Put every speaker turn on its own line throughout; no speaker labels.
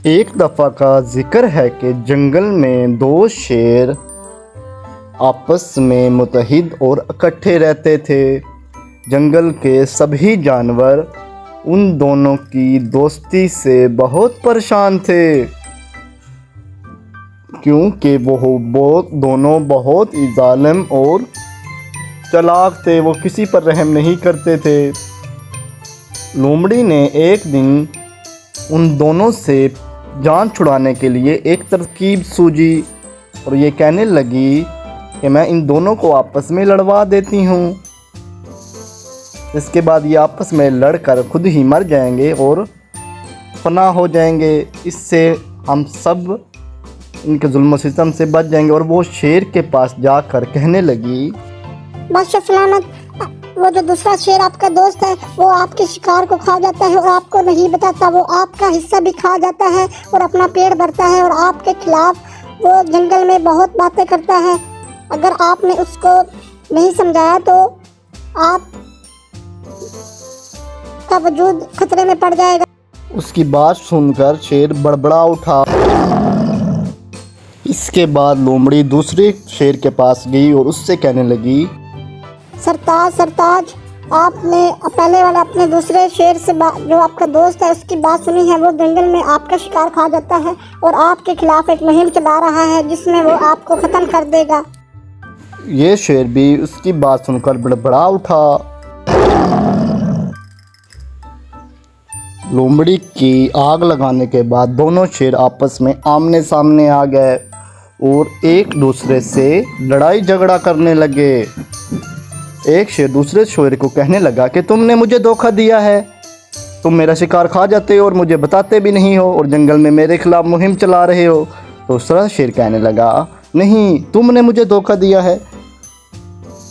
एक दफ़ा का जिक्र है कि जंगल में दो शेर आपस में मुत्तहिद और इकट्ठे रहते थे। जंगल के सभी जानवर उन दोनों की दोस्ती से बहुत परेशान थे, क्योंकि वो दोनों बहुत ही जालिम और चालाक थे। वो किसी पर रहम नहीं करते थे। लोमड़ी ने एक दिन उन दोनों से जान छुड़ाने के लिए एक तरकीब सूझी और ये कहने लगी कि मैं इन दोनों को आपस में लड़वा देती हूँ। इसके बाद ये आपस में लड़कर खुद ही मर जाएंगे और फना हो जाएंगे। इससे हम सब इनके जुल्म सितम से बच जाएंगे। और वो शेर के पास जाकर कहने लगी,
बादशाह सलामत, वो जो दूसरा शेर आपका दोस्त है वो आपके शिकार को खा जाता है और आपको नहीं बताता। वो आपका हिस्सा भी खा जाता है और अपना पेट भरता है और आपके खिलाफ वो जंगल में बहुत बातें करता है। अगर आपने उसको नहीं समझाया तो आप का वजूद खतरे में पड़ जाएगा।
उसकी बात सुनकर शेर बड़बड़ा उठा। इसके बाद लोमड़ी दूसरे शेर के पास गई और उससे कहने लगी,
सरताज, आपने पहले वाले अपने दूसरे शेर से जो आपका दोस्त है उसकी बात सुनी है। वो जंगल में आपका शिकार खा जाता है और आपके खिलाफ एक मुहिम चला रहा है जिसमें वो आपको ख़त्म कर देगा।
ये शेर भी उसकी बात सुनकर बड़बड़ा उठा। लोमड़ी की आग लगाने के बाद दोनों शेर आपस में आमने सामने आ गए और एक दूसरे से लड़ाई झगड़ा करने लगे। एक शेर दूसरे शेर को कहने लगा कि तुमने मुझे धोखा दिया है, तुम मेरा शिकार खा जाते हो और मुझे बताते भी नहीं हो और जंगल में मेरे खिलाफ मुहिम चला रहे हो। दूसरा शेर कहने लगा, नहीं, तुमने मुझे धोखा दिया है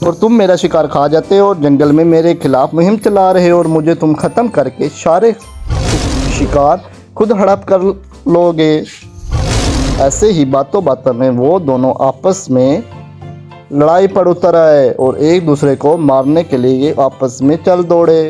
और तुम मेरा शिकार खा जाते हो और जंगल में मेरे खिलाफ मुहिम चला रहे हो और मुझे तुम ख़त्म करके सारे शिकार खुद हड़प कर लोगे। ऐसे ही बातों बातों में वो दोनों आपस में लड़ाई पर उतर आए और एक दूसरे को मारने के लिए आपस में चल दौड़े।